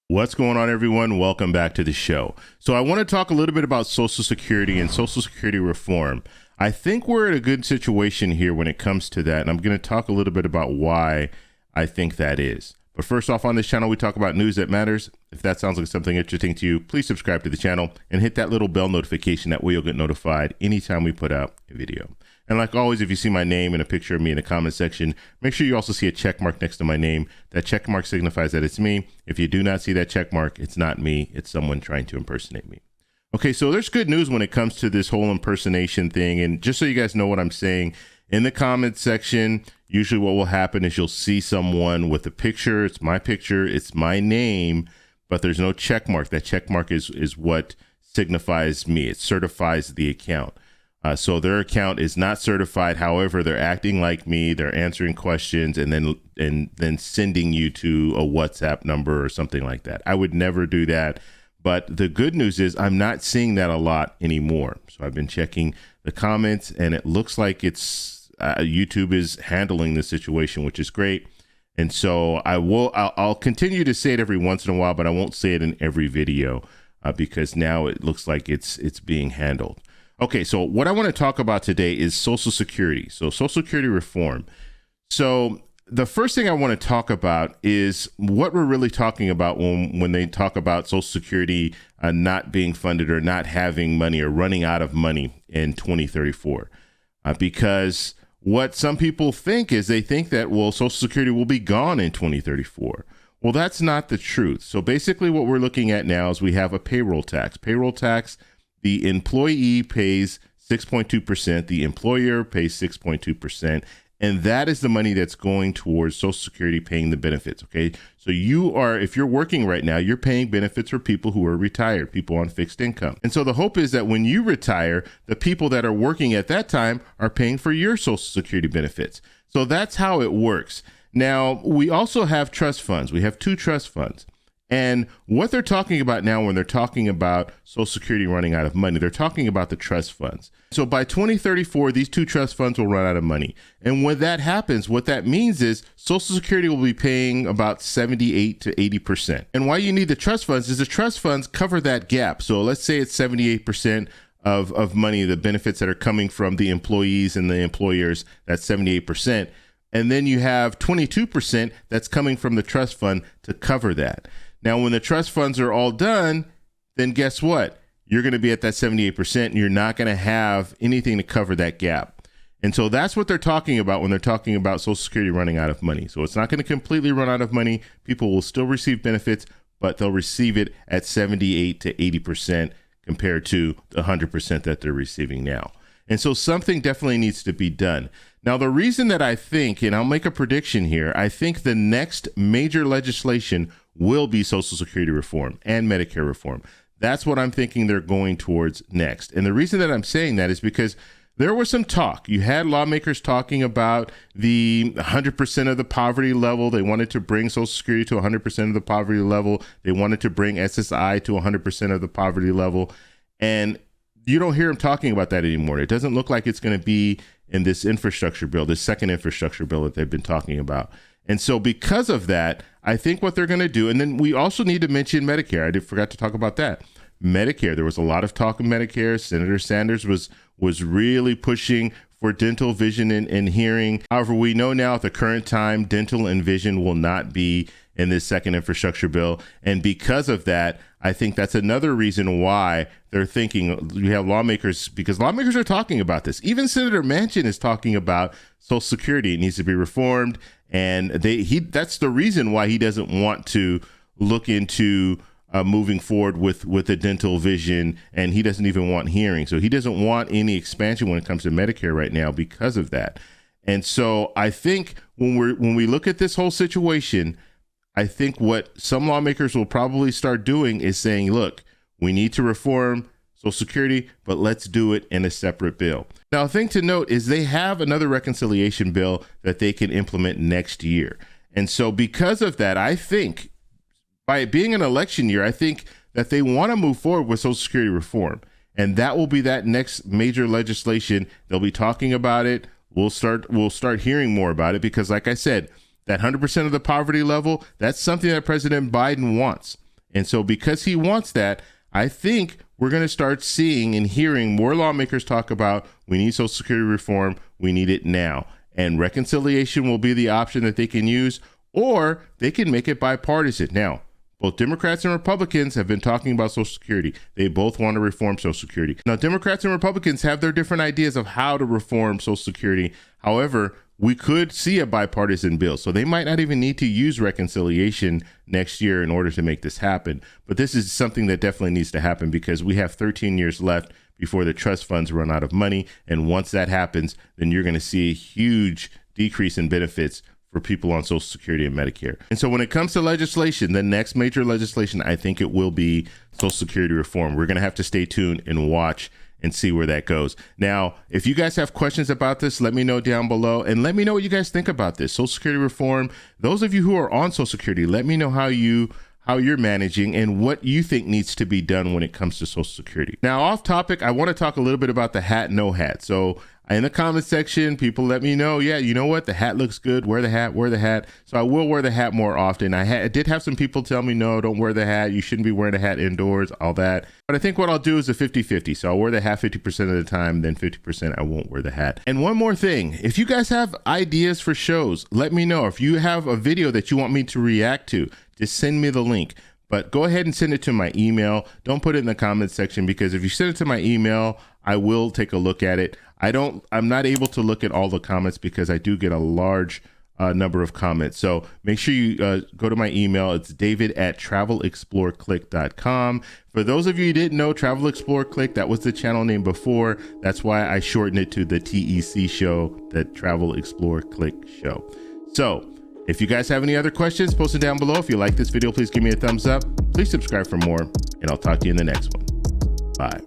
What's going on, everyone? Welcome back to the show. So I want to talk a little bit about Social Security and Social Security reform. I think we're in a good situation here when it comes to that, and I'm going to talk a little bit about why I think that is. But first off, on this channel, we talk about news that matters. If that sounds like something interesting to you, please subscribe to the channel and hit that little bell notification. That way you'll get notified anytime we put out a video. And like always, if you see my name and a picture of me in the comment section, make sure you also see a check mark next to my name. That check mark signifies that it's me. If you do not see that check mark, it's not me. It's someone trying to impersonate me. Okay, so there's good news when it comes to this whole impersonation thing. And just so you guys know what I'm saying, in the comment section, usually what will happen is you'll see someone with a picture. It's my name, but there's no check mark. That check mark is what signifies me. It certifies the account. So their account is not certified. However, they're acting like me. They're answering questions and then sending you to a WhatsApp number or something like that. I would never do that. But the good news is I'm not seeing that a lot anymore. So I've been checking the comments, and it looks like it's YouTube is handling the situation, which is great. And so I'll continue to say it every once in a while, but I won't say it in every video because now it looks like it's being handled. Okay, so what I want to talk about today is Social Security. So Social Security reform. So the first thing I want to talk about is what we're really talking about when they talk about Social Security not being funded or not having money or running out of money in 2034. Because what some people think is they think that, well, Social Security will be gone in 2034. Well, that's not the truth. So basically what we're looking at now is we have a payroll tax. Payroll tax, the employee pays 6.2%, the employer pays 6.2%, and that is the money that's going towards Social Security paying the benefits, okay? So if you're working right now, you're paying benefits for people who are retired, people on fixed income. And so the hope is that when you retire, the people that are working at that time are paying for your Social Security benefits. So that's how it works. Now, we also have trust funds. We have two trust funds. And what they're talking about now when they're talking about Social Security running out of money, they're talking about the trust funds. So by 2034, these two trust funds will run out of money. And when that happens, what that means is Social Security will be paying about 78 to 80%. And why you need the trust funds is the trust funds cover that gap. So let's say it's 78% of money, the benefits that are coming from the employees and the employers, that's 78%. And then you have 22% that's coming from the trust fund to cover that. Now, when the trust funds are all done, then guess what? You're going to be at that 78% and you're not going to have anything to cover that gap. And so that's what they're talking about when they're talking about Social Security running out of money. So it's not going to completely run out of money. People will still receive benefits, but they'll receive it at 78 to 80% compared to the 100% that they're receiving now. And so something definitely needs to be done. Now, the reason that I think, and I'll make a prediction here, I think the next major legislation will be Social Security reform and Medicare reform. That's what I'm thinking they're going towards next. And the reason that I'm saying that is because there was some talk. You had lawmakers talking about the 100% of the poverty level. They wanted to bring Social Security to 100% of the poverty level. They wanted to bring SSI to 100% of the poverty level. And you don't hear them talking about that anymore. It doesn't look like it's going to be in this infrastructure bill, this second infrastructure bill that they've been talking about. And so because of that, I think what they're going to do, and then we also need to mention Medicare. I forgot to talk about that. Medicare, there was a lot of talk of Medicare. Senator Sanders was really pushing for dental, vision, and hearing. However, we know now at the current time, dental and vision will not be in this second infrastructure bill. And because of that, I think that's another reason why they're thinking we have lawmakers, because lawmakers are talking about this. Even Senator Manchin is talking about Social Security. It needs to be reformed. And that's the reason why he doesn't want to look into moving forward with the dental, vision, and he doesn't even want hearing. So he doesn't want any expansion when it comes to Medicare right now because of that. And so I think when we look at this whole situation, I think what some lawmakers will probably start doing is saying, look, we need to reform Social Security, but let's do it in a separate bill. Now, a thing to note is they have another reconciliation bill that they can implement next year. And so because of that, I think by it being an election year, I think that they want to move forward with Social Security reform. And that will be that next major legislation. They'll be talking about it. We'll start hearing more about it because, like I said, that 100% of the poverty level, that's something that President Biden wants. And so because he wants that, I think we're going to start seeing and hearing more lawmakers talk about, we need Social Security reform, we need it now. And reconciliation will be the option that they can use, or they can make it bipartisan. Now, both Democrats and Republicans have been talking about Social Security. They both want to reform Social Security. Now, Democrats and Republicans have their different ideas of how to reform Social Security. However, we could see a bipartisan bill. So they might not even need to use reconciliation next year in order to make this happen. But this is something that definitely needs to happen because we have 13 years left before the trust funds run out of money. And once that happens, then you're going to see a huge decrease in benefits for people on Social Security and Medicare. And so when it comes to legislation, the next major legislation, I think it will be Social Security reform. We're going to have to stay tuned and watch and see where that goes. Now, if you guys have questions about this, let me know down below and let me know what you guys think about this. Social Security reform, those of you who are on Social Security, let me know how you're managing and what you think needs to be done when it comes to Social Security. Now, off topic, I want to talk a little bit about the hat, no hat. So in the comment section, people let me know, yeah, you know what? The hat looks good. Wear the hat, wear the hat. So I will wear the hat more often. I did have some people tell me, no, don't wear the hat. You shouldn't be wearing a hat indoors, all that. But I think what I'll do is a 50-50. So I'll wear the hat 50% of the time, then 50% I won't wear the hat. And one more thing, if you guys have ideas for shows, let me know. If you have a video that you want me to react to, just send me the link. But go ahead and send it to my email. Don't put it in the comments section because if you send it to my email, I will take a look at it. I'm not able to look at all the comments because I do get a large number of comments. So make sure you go to my email. It's david@travelexploreclick.com. For those of you who didn't know, Travel Explore Click, that was the channel name before. That's why I shortened it to the TEC show, the Travel Explore Click show. So if you guys have any other questions, post it down below. If you like this video, please give me a thumbs up. Please subscribe for more, and I'll talk to you in the next one. Bye.